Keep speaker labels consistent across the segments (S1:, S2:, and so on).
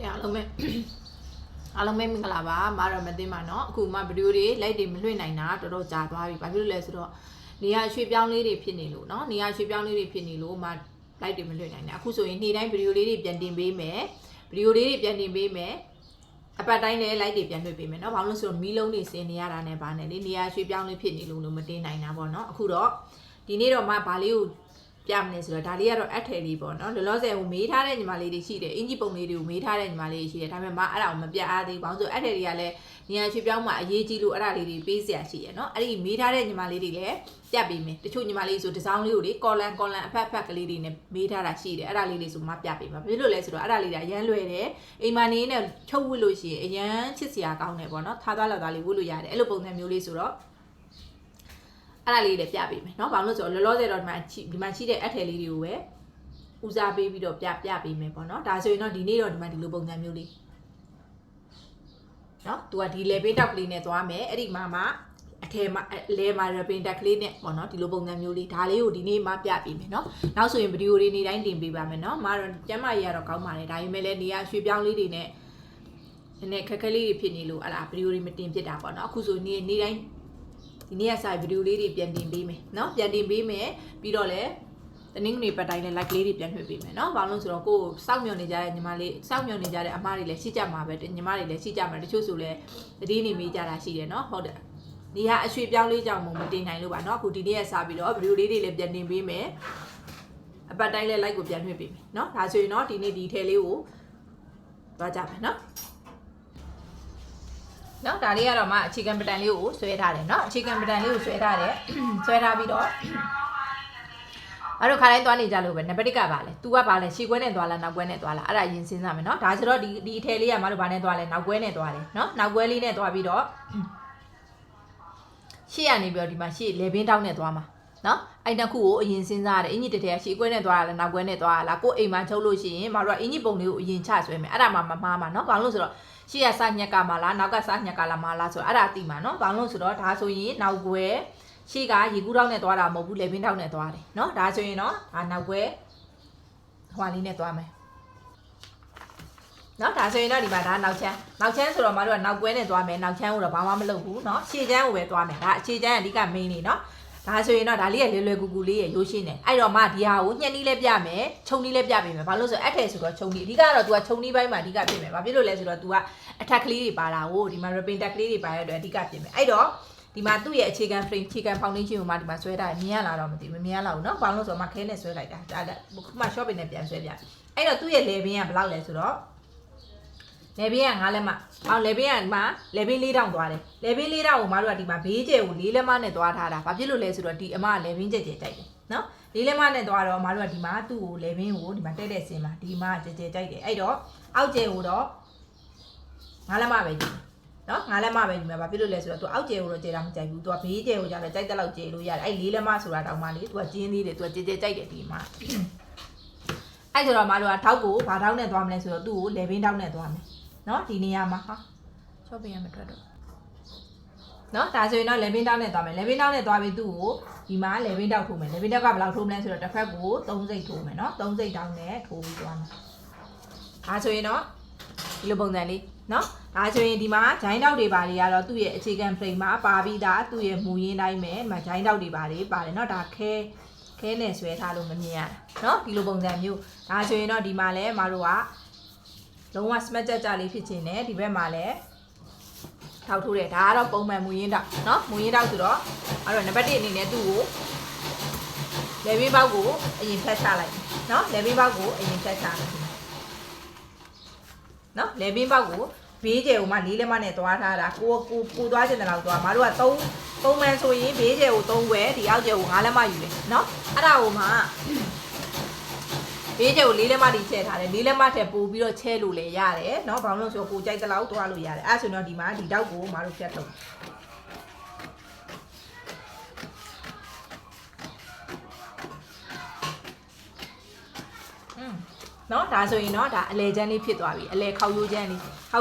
S1: အားလုံးပဲမင်္ဂလာပါမရမသိမှာเนาะအခုမှဗီဒီယိုတွေလိုက်တွေမလွှင့်နိုင်တာတော်တော်ကြာသွားပြီဘာဖြစ်လို့လဲဆိုတော့နေရာရွှေ့ပြောင်းလေးတွေဖြစ်နေလို့เนาะနေရာရွှေ့ပြောင်းလေးတွေဖြစ်နေလို့မှလိုက်တွေမလွှင့်နိုင်တာအခုဆိုရင်နေ့တိုင်းဗီဒီယိုလေးတွေပြန်တင်ပေးမယ်ဗီဒီယိုလေးတွေပြန်တင်ပေးမယ်အပတ်တိုင်းလည်းလိုက်တွေပြန်လွှင့်ပေးမယ်เนาะဘာလို့လဲဆိုတော့မီးလုံးတွေစင်နေရတာနဲ့ဗာနဲ့လေနေရာရွှေ့ပြောင်းလေးဖြစ်နေလို့မတင်နိုင်တာပေါ့เนาะအခုတော့ဒီနေ့တော့မှဗာလေးကိုပြမနေဆိုတော့ဒါလေးကတော့အထည်လေးပေါ့နော်လောလောဆယ်ဟိုမေးထားတဲ့ညီမလေးတွေရှိတယ်အင်ဂျီပုံလေးတွေကိုမေးထားတဲ့ညီမလေးတွေရှိတယ်ဒါပေမဲ့မအဲ့ဒါကိုမပြတ်အားသေးဘူးဘာလို့ဆိုအထည်တွေကလည်းနေရာရွှေ့ပြောင်းမှအရေးကြီးလို့အဲ့ဒါလေးတွေပေးစရာရှိရနော်အဲ့ဒီမေးထားတဲ့ညီမလေးတွေလည်းပြတ်ပေးမယ်တချို့ညီမလေးဆိုဒီဇိုင်းလေးကိုလေကော်လန်အဖက်ကလေးတွေနဲ့မေးထားတာရှိတယ်အဲ့ဒါလေးတွေဆိုမပြတ်ပေးမှာဘာဖြစ်လို့လဲဆိုတော့အဲ့ဒါလေးတွေအရန်လွယ်တယ်အိမ်မနေနဲ့ချုပ်ဝတ်လို့ရှိရင်အရန်ချစ်စရာကောင်းတယ်ပေါ့နော်ထားသွားလောက်သွားလေးဝတ်လို့ရတယ်အဲ့လိုပုံစံမျိုးလေးဆိုတော့အဲ့ဒါလေးတွေပြပေးမယ်เนาะဘာလို့ဆိုတော့လောလောဆယ်တော့ဒီမှာရှိတဲ့အထည်လေးတွေကိုပဲဦးစားပေးပြီးတော့ပြပေးမယ်ပေါ့เนาะဒါဆိုရင်တော့ဒီနေ့တော့ဒီမှာဒီလိုပုံစံမျိုးလေးเนาะသူကဒီလေပင်းတောက်ကလေးနဲ့သွားမယ်အဲ့ဒီမှာအထည်မှာလဲမှာရပင်းတက်ကလေးနဲ့ပေါ့เนาะဒီလိုပုံစံမျိုးလေးဒါလေးကိုဒီနေ့မှပြပေးမယ်เนาะနောက်ဆိုရင်ဗီဒီယိုတွေနေ့တိုင်းတင်ပေးပါမယ်เนาะမတော့ကျမကြီးကတော့ကောင်းပါတယ်ဒါပေမဲ့လည်းနေရာရွှေ့ပြောင်းလေးတွေနဲ့နည်းခက်ခဲလေးတွေဖြစ်နေလို့အဲ့ဒါဗီဒီယိုတွေမတင်ဖြစ်တာပေါ့เนาะအခုဆိုနေ့တိုင်းဒီနေ့ကစာဗီဒီယိုလေးတွေပြန်တင်ပေးမယ်เนาะပြန်တင်ပေးမယ်ပြီးတော့လည်းတနင်္ဂနွေပတ်တိုင်းလည်း like လေးတွေပြန်ထွေးပေးမယ်เนาะဘာလို့ဆိုတော့ကိုစောင့်မျှော်နေကြတဲ့ညီမလေးစောင့်မျှော်နေကြတဲ့အမတွေလည်းရှိကြမှာပဲညီမတွေလည်းရှိကြမှာတချို့ဆိုလည်းတတိနေမေးကြတာရှိတယ်เนาะဟုတ်တယ်ဒီဟာအရွှေပြောင်းလေးကြောင့်မတင်နိုင်လို့ပါเนาะအခုဒီနေ့ကစာပြီးတော့ဗီဒီယိုလေးတွေလည်းပြန်တင်ပေးမယ်အပတ်တိုင်းလည်း like ကိုပြန်ထွေးပေးမယ်เนาะဒါဆိုရင်တော့ဒီနေ့ဒီထဲလေးကိုသွားကြမယ်เนาะနော်ဒါလေးကတော့မှအခြေခံပတန်လေးကိုဆွဲထားတယ်နော်အခြေခံပတန်လေးကိုဆွဲထားတယ်ဆွဲထားပြီးတော့အဲ့တော့ခါတိုင်းသွားနေကြလို့ပဲနံပါတ်1ကပါလဲ तू ကပါလဲရှေ့ကွဲနဲ့သွားလားနောက်ကွဲနဲ့သွားလားအဲ့ဒါရင်စဉ်းစားမယ်နော်ဒါဆိုတော့ဒီအထည်လေးကမတို့ဘာနဲ့သွားလဲနောက်ကွဲနဲ့သွားတယ်နော်နောက်ကွဲလေးနဲ့သွားပြီးတော့ရှေ့ကနေပြီးတော့ဒီမှာရှေ့လေဘင်းတောင်းနဲ့သွားမှာနော်အဲ့တစ်ခုကိုအရင်စဉ်းစားရတယ်အင်ကြီးတထည်ရှေ့ကွဲနဲ့သွားလားနောက်ကွဲနဲ့သွားလားကိုအိမ်မှာချုပ်လို့ရှိရင်မတို့ကအင်ကြီးပုံလေးကိုအရင်ချဆွဲမယ်အဲ့ဒါမှမမှားမှာနော်ဘာလို့ဆိုတော့ရှေ့ကစညက်ကမှာလားနောက်ကစညက်ကလာမှာလားဆိုတော့အဲ့ဒါသိမှာနော်ဘာလို့ဆိုတော့ဒါဆိုရင်နောက်ကွယ်ရှေ့ကရေကူးတောင်းနဲ့သွားတာမဟုတ်ဘူးလေဘင်းတောင်းနဲ့သွားတယ်နော်ဒါဆိုရင်တော့ဒါနောက်ကွယ်ဟွာလေးနဲ့သွားမယ်နော်ဒါဆိုရင်တော့ဒီမှာဒါနောက်ချမ်းဆိုတော့မတို့ကနောက်ကွယ်နဲ့သွားမယ်နောက်ချမ်းကိုတော့ဘာမှမလုပ်ဘူးနော်ရှေ့ချမ်းကိုပဲသွားမယ်ဒါအခြေချမ်းအဓိက main နေနော်ဒါဆိုရင်တော့ဒါလေးကလွယ်ကူကူလေးရရိုးရှင်းတယ်အဲ့တော့မှဒီဟာကိုညှက်နီးလဲပြမယ်ခြုံနီးလဲပြပေးမယ်ဘာလို့ဆိုအထည်ဆိုတော့ခြုံနီးအဓိကတော့ तू ကခြုံနီးပိုင်းမှာအဓိကပြင်မယ်ဘာဖြစ်လို့လဲဆိုတော့ तू ကအထက်ကလေးတွေပါလာကိုဒီမှာ ribbon တက်ကလေးတွေပါရတဲ့အတွက်အဓိကပြင်မယ်အဲ့တော့ဒီမှာသူ့ရဲ့အခြေခံ frame အခြေခံ foundation ကိုမှဒီမှာဆွဲထားမြင်ရလာတော့မသိဘူးမမြင်ရလောက်ဘူးเนาะဘာလို့ဆိုတော့မှခဲနဲ့ဆွဲလိုက်တာဒါခုမှ shop နဲ့ပြန်ဆွဲပြအဲ့တော့သူ့ရဲ့ level ကဘယ်လောက်လဲဆိုတော့လေဘင်းက9လက်မအောင်လေဘင်းကဒီမှာလေဘင်း4တောင်သွားတယ်လေဘင်း4တောင်ကိုမတို့ကဒီမှာဘေးကျဲကို4လက်မနဲ့သွားထားတာဘာဖြစ်လို့လဲဆိုတော့ဒီအမကလေဘင်းကျဲတိုက်တယ်နော်4လက်မနဲ့သွားတော့မတို့ကဒီမှာသူ့ကိုလေဘင်းကိုဒီမှာတက်တဲ့စင်မှာဒီမှာကျဲတိုက်တယ်အဲ့တော့အောက်ကျဲကိုတော့9လက်မပဲကြည့်နော်9လက်မပဲဒီမှာဘာဖြစ်လို့လဲဆိုတော့သူအောက်ကျဲကိုတော့ကျဲတာမကြိုက်ဘူးသူကဘေးကျဲကိုကြတော့ကြိုက်တဲ့လောက်ကျဲလို့ရတယ်အဲ့4လက်မဆိုတာတောင်မှလေသူကကျင်းသေးတယ်သူကကျဲကြိုက်တယ်ဒီမှာအဲ့ဆိုတော့မတို့ကထောက်ကိုဘာထောက်နဲ့သွားမလဲဆိုတော့သူ့ကိုလေဘင်းထောက်နဲ့သွားမယ်နော်ဒီနေရာမှာဟာချော့ပေးရမှာထွက်တော့နော်ဒါဆိုရင်တော့လေဘင်းတောင်းနဲ့သွားမယ်လေဘင်းတောင်းနဲ့သွားပြီးသူ့ကိုဒီမှာလေဘင်းတောက်ထိုးမယ်လေဘင်းတောက်ကဘယ်လောက်ထိုးမလဲဆိုတော့တစ်ဖက်ကို3စိတ်ထိုးမယ်နော်3စိတ်တောင်းနဲ့ထိုးပြီးသွားမယ်ဒါဆိုရင်တော့ဒီလိုပုံစံလေးနော်ဒါဆိုရင်ဒီမှာဂျိုင်းတောက်တွေပါတွေကတော့သူ့ရဲ့အခြေခံ frame မှာပါပြီးသားသူ့ရဲ့မူရင်းတိုင်းပဲမဂျိုင်းတောက်တွေပါတယ်နော်ဒါခဲနဲ့ဆွဲထားလို့မမြင်ရတာနော်ဒီလိုပုံစံမျိုးဒါဆိုရင်တော့ဒီမှာလဲမတို့ကလုံးဝ smart ကြလေးဖြစ်ခြင်းနဲ့ဒီဘက်မှာလည်းထောက်ထိုးတယ်ဒါကတော့ပုံမှန်မူရင်းတောက်เนาะမူရင်းတောက်ဆိုတော့အဲ့တော့နံပါတ်1အနေနဲ့သူ့ကိုလေဘင်းပေါက်ကိုအရင်ဖြတ်ချလိုက်เนาะလေဘင်းပေါက်ကိုအရင်ဖြတ်ချလိုက်เนาะလေဘင်းပေါက်ကိုဘေးကျယ်ကိုမှ4လက်မနဲ့သွားထားတာကိုသွားခြင်းတလောက်သွားမတို့က3မှန်ဆိုရင်ဘေးကျယ်ကို3ခွဲဒီအောက်ကျယ်ကို5လက်မယူတယ်เนาะအဲ့ဒါကိုမှဘေးကျကို4လက်မတိချဲထားတယ်4လက်မထက်ပို့ပြီးတော့ချဲလို့လည်းရတယ်เนาะဘာလို့လဲဆိုတော့ကိုကြိုက်တဲ့လောက်သွားလို့ရတယ်အဲ့ဆိုတော့ဒီမှာဒီတောက်ကိုမတို့ဖြတ်ထုတ်เนาะဒါဆိုရင်เนาะဒါအလဲချမ်းလေးဖြစ်သွားပြီအလဲခောက်ရိုးချမ်းလေး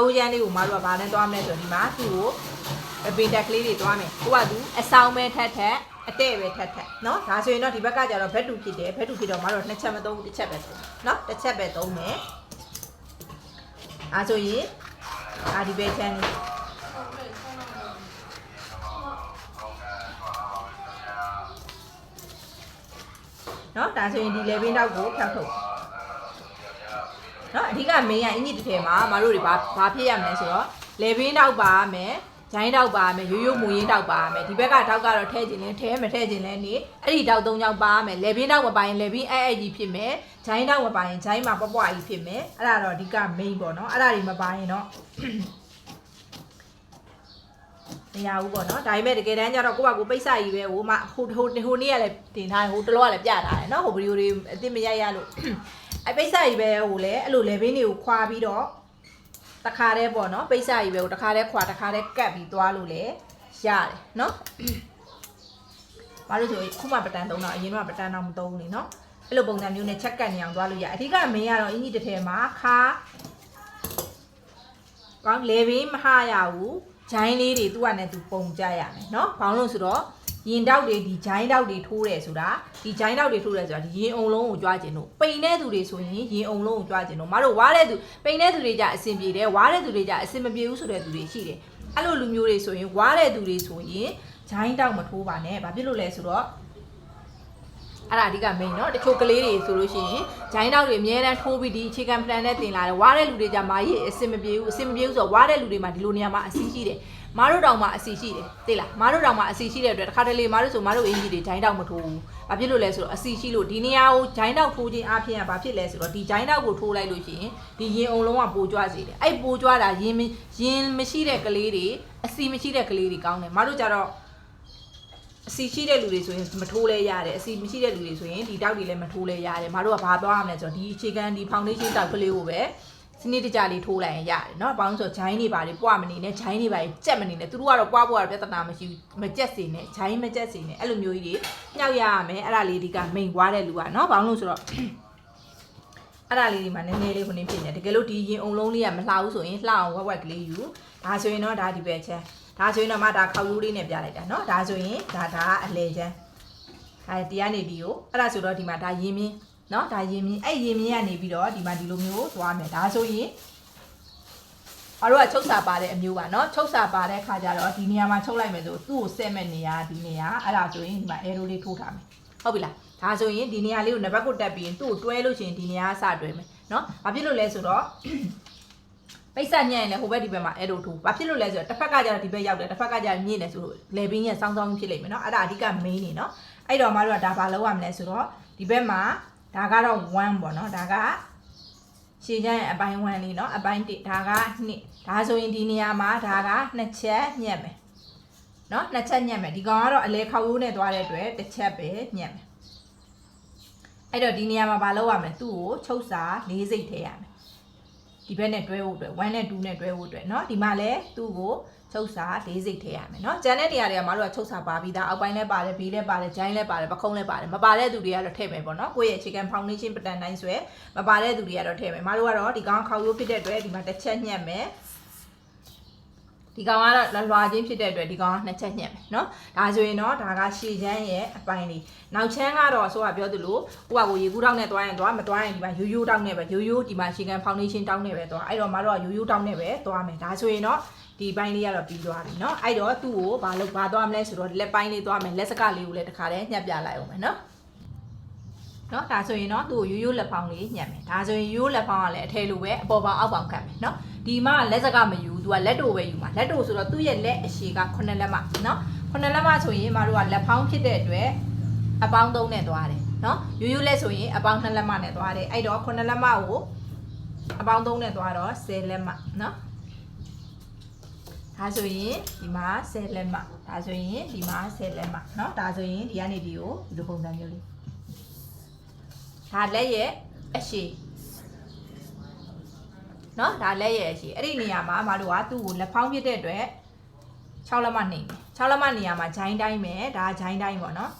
S1: ကိုမတို့ကဘာနဲ့သွားမလဲဆိုတော့ဒီမှာသူ့ကိုပင်တက်ကလေးတွေသွားမယ်ကိုကသူအဆောင်ပဲထက်အတဲ့ပဲထက်เนาะဒါဆိုရင်တော့ဒီဘက်ကကျတော့ဘက်တူဖြစ်တယ်ဘက်တူဖြစ်တော့မတို့နှစ်ချက်မသုံးဘူးတစ်ချက်ပဲသုံးเนาะတစ်ချက်ပဲသုံးမယ် အားဆိုရင်ဒါဒီဘက်ချမ်းလေးနော်ဒါဆိုရင်ဒီလေဘင်းတောက်ကိုဖျောက်ထုတ်နော်အဓိကမင်းကအင်ကြီးတစ်ထည်မှာမတို့တွေဘာဖြစ်ရမလဲဆိုတော့လေဘင်းတောက်ပါမယ်ဂျိုင်းတောက်ပါမယ်ရိုးရိုးမူရင်းတောက်ပါမယ်ဒီဘက်ကတောက်ကတော့ထဲခြင်းလဲထဲမထဲခြင်းလဲနေအဲ့ဒီတောက်၃ချောင်းပါမယ်လေဘင်းတောက်မပိုင်လေဘင်းအဲ့ကြီးဖြစ်မယ်ဂျိုင်းတောက်မပိုင်ဂျိုင်းမှာပွားပွားကြီးဖြစ်မယ်အဲ့ဒါတော့အဓိက main ပေါ့နော်အဲ့ဒါတွေမပိုင်တော့မရဘူးပေါ့နော်ဒါပေမဲ့တကယ်တမ်းကျတော့ကိုယ့်ဘာကိုပိတ်စကြီးပဲဟိုမှဟိုနေ့ကလည်းတင်ထားတယ်ဟိုတလောကလည်းပြထားတယ်နော်ဟိုဗီဒီယိုတွေအစ်မရိုက်ရလို့အဲ့ပိတ်စကြီးပဲဟိုလေအဲ့လိုလေဘင်းတွေကိုခွာပြီးတော့တခါတည်းပေါ့နော်ပိတ်စကြီးပဲဟိုတခါတည်းခွာတခါတည်းကတ်ပြီးသွားလို့လေရတယ်နော်ဘာလို့ဆိုခုမှပတန်သုံးတော့အရင်ကပတန်တော့မသုံးနေနော်အဲ့လိုပုံစံမျိုးနဲ့ချက်ကတ်နေအောင်သွားလို့ရအဓိကမင်းကတော့အင်ကြီးတစ်ထည်မှာခါကောင်းလေဘင်းမဟာရဘူးဂျိုင်းလေးတွေသူ့ဟာနဲ့သူပုံကြရမယ်เนาะဘာလို့ဆိုတော့ရင်တောက်တွေဒီဂျိုင်းတောက်တွေထိုးတယ်ဆိုတာဒီဂျိုင်းတောက်တွေထိုးတယ်ဆိုတာဒီရင်အုံလုံးကိုကြွားကျင်တို့ပိန်တဲ့သူတွေဆိုရင်ရင်အုံလုံးကိုကြွားကျင်တို့မတို့ဝါတဲ့သူပိန်တဲ့သူတွေကြအဆင်ပြေတယ်ဝါတဲ့သူတွေကြအဆင်မပြေဘူးဆိုတဲ့သူတွေရှိတယ်အဲ့လိုလူမျိုးတွေဆိုရင်ဝါတဲ့သူတွေဆိုရင်ဂျိုင်းတောက်မထိုးပါနဲ့ဘာဖြစ်လို့လဲဆိုတော့အဲ့ဒါအဓိက main เนาะတချို့ကလေးတွေဆိုလို့ရှိရင်ဂျိုင်းတောက်တွေအများတန်းထိုးပြီးဒီအခြေခံ plan နဲ့တင်လာတယ်ဝါတဲ့လူတွေကြမာရေးအဆင်မပြေဘူးဆိုတော့ဝါတဲ့လူတွေမှာဒီလိုနေရာမှာအစီရှိတယ်မတို့တောင်မှာအစီရှိတယ်သိလားမတို့တောင်မှာအစီရှိတဲ့အတွက်တစ်ခါတလေမတို့ဆိုမတို့အင်ကြီးတွေဂျိုင်းတောက်မထိုးဘူးဘာဖြစ်လို့လဲဆိုတော့အစီရှိလို့ဒီနေရာကိုဂျိုင်းတောက်ထိုးခြင်းအပြင်ကဘာဖြစ်လဲဆိုတော့ဒီဂျိုင်းတောက်ကိုထိုးလိုက်လို့ရှိရင်ဒီရင်အုံလုံးကပိုကြွစေတယ်အဲ့ပိုကြွတာရင်မရှိတဲ့ကလေးတွေအစီမရှိတဲ့ကလေးတွေကောင်းတယ်မတို့ကြတော့အစီရှိတဲ့လူတွေဆိုရင်မထိုးလဲရတယ်အစီမရှိတဲ့လူတွေဆိုရင်ဒီတောက်တွေလည်းမထိုးလဲရတယ်မတို့ကဘာသွားရမလဲဆိုတော့ဒီအခြေခံဒီ foundation တောက်ကလေးကိုပဲစနစ်တကျလေးထိုးလိုက်ရင်ရတယ်เนาะဘာလို့ဆိုတော့ဂျိုင်းတွေပါလေပွားမနေနဲ့ဂျိုင်းတွေပါလေကြက်မနေနဲ့သူတို့ကတော့ပွားပြဿနာမရှိဘူးမကြက်စေနဲ့ဂျိုင်းမကြက်စေနဲ့အဲ့လိုမျိုးကြီးတွေညှောက်ရရမယ်အဲ့ဒါလေးဒီကမိန်ပွားတဲ့လူကเนาะဘာလို့ဆိုတော့အဲ့ဒါလေးဒီမှာနည်းနည်းလေးခုနေဖြစ်နေတကယ်လို့ဒီရင်အုံလုံးလေးကမလှဘူးဆိုရင်လှအောင်ဝက်ကလေးယူဒါဆိုရင်တော့ဒါဒီပဲချမ်းဒါဆိုရင်တော့မှဒါခောက်ရိုးလေးနဲ့ပြလိုက်တာเนาะဒါဆိုရင်ဒါအလဲချမ်းဒီကနေဒီကိုအဲ့ဒါဆိုတော့ဒီမှာဒါရင်မင်းเนาะဒါရင်မြင်းအဲ့ရင်မြင်းကနေပြီးတော့ဒီမှာဒီလိုမျိုးသွားမယ်ဒါဆိုရင်ဘာလို့ကချုပ်စာပါတဲ့အမျိုးပါเนาะချုပ်စာပါတဲ့ခါကျတော့ဒီနေရာမှာချုပ်လိုက်မယ်ဆိုသူ့ကိုဆက်မဲ့နေရာဒီနေရာအဲ့ဒါဆိုရင်ဒီမှာ arrow လေးထိုးထားမယ်ဟုတ်ပြီလားဒါဆိုရင်ဒီနေရာလေးကိုနံပါတ်ကိုတက်ပြီးရင်သူ့ကိုတွဲလို့ရှိရင်ဒီနေရာစတွဲမယ်เนาะဘာဖြစ်လို့လဲဆိုတော့ပိတ်ဆက်ညံ့ရင်လည်းဟိုဘက်ဒီဘက်မှာ arrow ထိုးဘာဖြစ်လို့လဲဆိုတော့တစ်ဖက်ကကျတော့ဒီဘက်ရောက်တယ်တစ်ဖက်ကကျမြင့်တယ်ဆိုလို့လေဘင်းရဲ့စောင်းစောင်းဖြစ်လိမ့်မယ်เนาะအဲ့ဒါအဓိက main နေเนาะအဲ့တော့မတို့ကဒါဘာလုပ်ရမလဲဆိုတော့ဒီဘက်မှာဒါကတော့1ပေါ့နော်ဒါကရှည်ချမ်းရဲ့အပိုင်း1လေးเนาะအပိုင်း1ဒါက2ဒါဆိုရင်ဒီနေရာမှာဒါက2ချက်ညက်မယ်เนาะ2ချက်ညက်မယ်ဒီကောင်ကတော့အလဲခေါက်ရိုးနဲ့သွားတဲ့အတွက်တစ်ချက်ပဲညက်မယ်အဲ့တော့ဒီနေရာမှာမလုပ်ရမယ်သူ့ကိုချုပ်စာ၄စိတ်ထည့်ရမယ်ဒီဘက်နဲ့တွဲဖို့အတွက်1နဲ့2နဲ့တွဲဖို့အတွက်เนาะဒီမှာလဲသူ့ကိုချုပ်စာ၄စိတ်ထည့်ရမယ်เนาะကျန်တဲ့နေရာတွေကမတို့ကချုပ်စာပါပြီးသားအောက်ပိုင်းလဲပါတယ်ဘေးလဲပါတယ်ဂျိုင်းလဲပါတယ်ပခုံးလဲပါတယ်မပါတဲ့သူတွေကတော့ထည့်မယ်ပေါ့เนาะကိုယ့်ရဲ့ chicken foundation ပတန်တိုင်းဆွဲမပါတဲ့သူတွေကတော့ထည့်မယ်မတို့ကတော့ဒီကောင်ခေါက်ရိုးဖြစ်တဲ့အတွက်ဒီမှာတစ်ချက်ညက်မယ်ဒီကောင်ကတော့လွာချင်းဖြစ်တဲ့အတွက်ဒီကောင်က2ချက်ညက်မယ်เนาะဒါဆိုရင်တော့ဒါကရှည်ချမ်းရဲ့အပိုင်းလေးနောက်ချမ်းကတော့ဆိုတော့ပြောသလိုကိုကကိုရေကူးတောင်းနဲ့တွားရင်တွားမတွားရင်ဒီမှာရိုးရိုးတောင်းနဲ့ပဲရိုးရိုးဒီမှာ chicken foundation တောင်းနဲ့ပဲတွားအဲ့တော့မတို့ကရိုးရိုးတောင်းနဲ့ပဲတွားမယ်ဒါဆိုရင်တော့ဒီပိုင်းလေးကတော့ပြီးသွားပြီเนาะအဲ့တော့သူ့ကိုဘာသွားမလဲဆိုတော့လက်ပိုင်းလေးသွားမယ်လက်စကလေးကိုလည်းတစ်ခါတည်းညှပ်ပြလိုက်အောင်မယ်เนาะဒါဆိုရင်တော့သူ့ကိုရိုးလက်ဖောင်းလေးညှပ်မယ်ဒါဆိုရင်ရိုးလက်ဖောင်းကလည်းအထည်လိုပဲအပေါ်ပေါင်းအောက်ပေါင်းကတ်မယ်เนาะဒီမှာလက်စကမယူသူကလက်တိုပဲယူမှာလက်တိုဆိုတော့သူ့ရဲ့လက်အရှည်က9လက်မเนาะ9လက်မဆိုရင်မတို့ကလက်ဖောင်းဖြစ်တဲ့အတွက်အပေါင်း3နဲ့သွားတယ်เนาะရိုးလက်ဆိုရင်အပေါင်း2လက်မနဲ့သွားတယ်အဲ့တော့9လက်မကိုအပေါင်း3နဲ့သွားတော့10လက်မเนาะဒါဆိုရင်ဒီမှာ10လက်မဒါဆိုရင်ဒီမှာ10လက်မเนาะဒါဆိုရင်ဒီကနေဒီကိုဒီလိုပုံစံမျိုးလေးဒါလက်ရဲ့အရှည်เนาะဒါလက်ရဲ့အရှည်အဲ့ဒီနေရာမှာမတို့ကသူ့ကိုလက်ဖောင်းပြတဲ့အတွက်6လက်မနေမယ်6လက်မနေရာမှာဂျိုင်းတိုင်းမယ်ဒါဂျိုင်းတိုင်းပေါ့เนาะ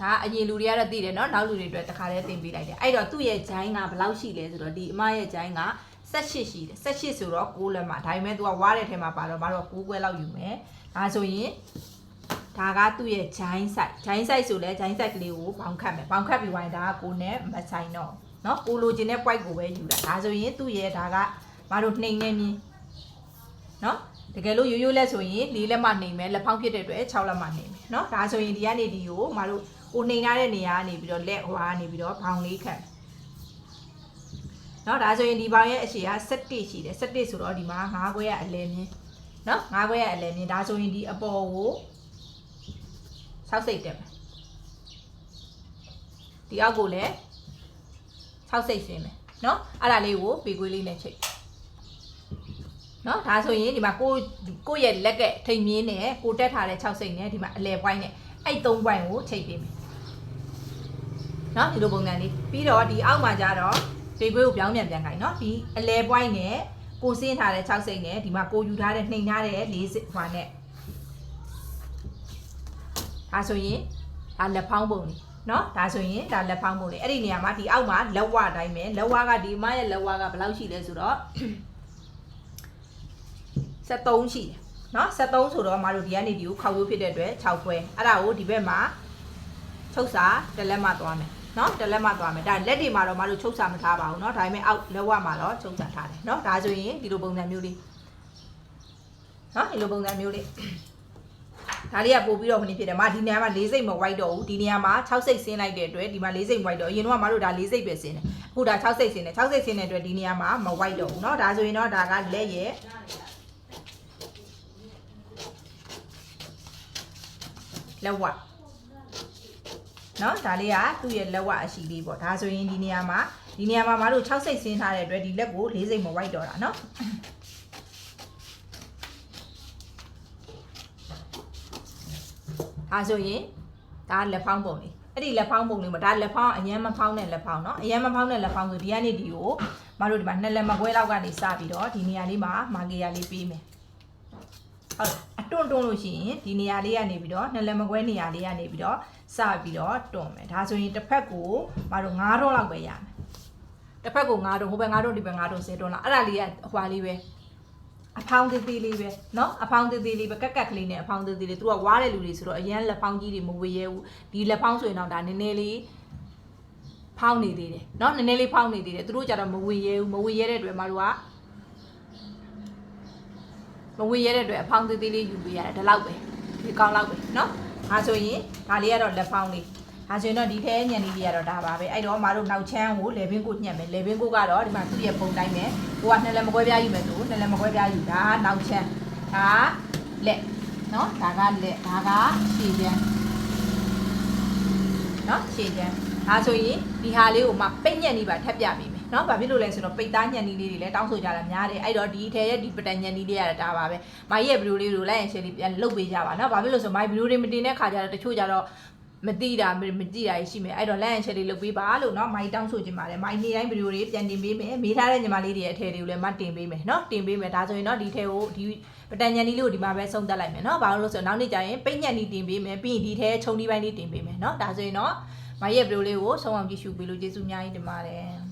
S1: ဒါအရင်လူတွေကတော့သိတယ်เนาะနောက်လူတွေအတွက်တခါတည်းသင်ပေးလိုက်တယ်အဲ့တော့သူ့ရဲ့ဂျိုင်းကဘယ်လောက်ရှိလဲဆိုတော့ဒီအမရဲ့ဂျိုင်းက18ရှိတယ်18ဆိုတော့6လက်မဒါပေမဲ့သူကဝါးတဲ့ထဲမှာပါတော့မတော့9ခွဲလောက်ယူမယ်ဒါဆိုရင် ဒါကသူ့ရဲ့ဂျိုင်းဆိုင်ဆိုလဲဂျိုင်းဆိုင်ကလေးကိုဘောင်ခတ်မယ်ဘောင်ခတ်ပြီးဝိုင်းဒါကကိုနဲ့မဆိုင်တော့နော်ကိုလိုချင်တဲ့ point ကိုပဲယူတာဒါဆိုရင်သူ့ရဲ့ဒါကမတို့နှိမ်နေမြင်နော်တကယ်လို့ရိုးရိုးလက်ဆိုရင်၄လက်မှနှိမ်မယ်လက်ဖောင်းဖြစ်တဲ့အတွက်6လက်မှနှိမ်မယ်နော်ဒါဆိုရင်ဒီကနေဒီကိုမတို့ကိုနှိမ်ထားတဲ့နေရာကနေပြီးတော့လက်ဟိုကနေပြီးတော့ဘောင်လေးခတ်နော်ဒါဆိုရင်ဒီဘောင်ရဲ့အရှည်က17ရှိတယ်17ဆိုတော့ဒီမှာ9ခွဲရအလဲမြင်နော်9ခွဲရအလဲမြင်ဒါဆိုရင်ဒီအပေါ်ကို6စိတ်တက်မယ်ဒီအောက်ကိုလည်း6စိတ်ဆင်းမယ်နော်အဲ့ဒါလေးကိုပေကွေးလေးနဲ့ချိတ်နော်ဒါဆိုရင်ဒီမှာကိုရဲ့လက်ကထိန်မြင်းနဲ့ကိုတက်ထားတဲ့6စိတ်နဲ့ဒီမှာအလဲပွိုင်းနဲ့အဲ့3ပွိုင်းကိုချိတ်ပေးမယ်နော်ဒီလိုပုံစံလေးပြီးတော့ဒီအောက်မှာကျတော့ပေကွေးကိုပြောင်းပြန်ခိုင်းနော်ဒီအလဲပွိုင်းနဲ့ကိုစင်းထားတဲ့6စိတ်နဲ့ဒီမှာကိုယူထားတဲ့နှိမ်ထားတဲ့4စိတ်ဟွာနဲ့ဒါဆိုရင်ဒါလက်ဖောင်းပုံလေးနော်ဒါဆိုရင်ဒါလက်ဖောင်းပုံလေးအဲ့ဒီနေရာမှာဒီအောက်မှာလက်ဝတိုင်းပဲလက်ဝကဒီမရဲ့လက်ဝကဘယ်လောက်ရှိလဲဆိုတော့73ရှိတယ်နော်73ဆိုတော့မတို့ဒီကနေဒီကိုခောက်ရိုးဖြစ်တဲ့အတွက်6ခွဲအဲ့ဒါကိုဒီဘက်မှာချုပ်စာတစ်လက်မှသွားမယ်နော်တစ်လက်မှသွားမယ်ဒါလက်တွေမှာတော့မတို့ချုပ်စာမထားပါဘူးနော်ဒါပေမဲ့အောက်လက်ဝမှာတော့ချုပ်စာထားတယ်နော်ဒါဆိုရင်ဒီလိုပုံစံမျိုးလေးနော်ဒီလိုပုံစံမျိုးလေးဒါလေးကပို့ပြီးတော့ခဏဖြစ်တယ်ဒီနေရာမှာ4စိတ်မ white တော့ဘူးဒီနေရာမှာ6စိတ်ဆင်းလိုက်တဲ့အတွက်ဒီမှာ4စိတ် white တော့အရင်တော့မတို့ဒါ4စိတ်ပဲဆင်းတယ်အခုဒါ6စိတ်ဆင်းတယ်6စိတ်ဆင်းတဲ့အတွက်ဒီနေရာမှာမ white တော့ဘူးเนาะဒါဆိုရင်တော့ဒါကလက်ရဲ့လက်ဝเนาะဒါလေးကသူ့ရဲ့လက်ဝအရှိလေးပေါ့ဒါဆိုရင်ဒီနေရာမှာမတို့6စိတ်ဆင်းထားတဲ့အတွက်ဒီလက်ကို4စိတ်မ white တော့တာเนาะဒါဆိုရင်ဒါလက်ဖောင်းပုံလေးအဲ့ဒီလက်ဖောင်းပုံလေးမှာဒါလက်ဖောင်းအရန်မဖောင်းတဲ့လက်ဖောင်းเนาะအရန်မဖောင်းတဲ့လက်ဖောင်းဆိုဒီကနေဒီကိုမတို့ဒီမှာ2လက်မခွဲလောက်ကနေစပြီးတော့ဒီနေရာလေးမှာမာကီယာလေးပေးမယ်ဟုတ်အတွန်းလို့ရှိရင်ဒီနေရာလေးကနေပြီးတော့2လက်မခွဲနေရာလေးကနေပြီးတော့စပြီးတော့တွန်းမယ်ဒါဆိုရင်တစ်ဖက်ကိုမတို့9တွန်းလောက်ပဲရမယ်တစ်ဖက်ကို9တွန်းဟိုဘက်9တွန်းဒီဘက်9တွန်း10တွန်းလောက်အဲ့ဒါလေးကဟွာလေးပဲအဖောင်းသေးသေးလေးပဲเนาะအဖောင်းသေးသေးလေးပဲကက်ကလေးနဲ့အဖောင်းသေးသေးလေးသူကဝါးတဲ့လူတွေဆိုတော့အရန်လက်ဖောင်းကြီးတွေမဝေရဲဘူးဒီလက်ဖောင်းဆိုရင်တော့ဒါနည်းနည်းလေးဖောင်းနေသေးတယ်เนาะနည်းနည်းလေးဖောင်းနေသေးတယ်သူတို့ကြတော့မဝေရဲဘူးမဝေရဲတဲ့အတွက်မတို့ကမဝေရဲတဲ့အတွက်အဖောင်းသေးသေးလေးယူပေးရတယ်ဒါလောက်ပဲဒီကောင်းလောက်ပဲเนาะဒါဆိုရင်ဒါလေးကတော့လက်ဖောင်းလေးဒါဆိုရင်တော့ဒီထဲညံနေလေးကတော့ဒါပါပဲအဲ့တော့မတို့နောက်ချမ်းကိုလေဘင်းကိုညှက်မယ်လေဘင်းကိုကတော့ဒီမှာသူ့ရဲ့ပုံတိုင်းမယ်ကိုက2လက်မခွဲပြားယူမယ်ဆို2လက်မခွဲပြားယူဒါနောက်ချမ်းဒါလက်နော်ဒါကလက်ဒါကရှည်ချမ်းနော်ရှည်ချမ်းဒါဆိုရင်ဒီဟာလေးကိုမှပိတ်ညက်နေပါထပ်ပြပေးမယ်နော်ဘာဖြစ်လို့လဲဆိုတော့ပိတ်သားညံနေလေးတွေလည်းတောင်းဆိုကြတာများတယ်အဲ့တော့ဒီထဲရဲ့ဒီပတန်ညံနေလေးရတာဒါပါပဲမိုင်းရဲ့ဗီဒီယိုလေးကိုလိုက်ရင်ရှယ်လေးပြန်လုပ်ပေးကြပါနော်ဘာဖြစ်လို့ဆိုမိုင်းဗီဒီယိုတွေမတင်တဲ့ခါကျတော့တချို့ကြတော့မတိတာမကြည့်တာရှိမယ်အဲ့တော့လက်ရန်ချက်လေးလုပ်ပေးပါလို့เนาะမိုင်းတောင်းဆိုချင်ပါတယ်မိုင်းနေ့တိုင်းဗီဒီယိုတွေပြန်တင်ပေးမယ်မေးထားတဲ့ညီမလေးတွေရဲ့အထည်တွေကိုလည်းမတင်ပေးမယ်เนาะတင်ပေးမယ်ဒါဆိုရင်เนาะဒီထဲကိုဒီပတန်ညံလေးကိုဒီမှာပဲဆုံးသက်လိုက်မယ်เนาะဘာလို့လဲဆိုတော့နောက်နေ့ကျရင်ပိတ်ညက်နီးတင်ပေးမယ်ပြီးရင်ဒီထဲခြုံဒီပိုင်းလေးတင်ပေးမယ်เนาะဒါဆိုရင်เนาะမိုင်းရဲ့ဗီဒီယိုလေးကိုဆုံးအောင်ကြည့်ရှုပေးလို့ကျေးဇူးအများကြီးတင်ပါတယ်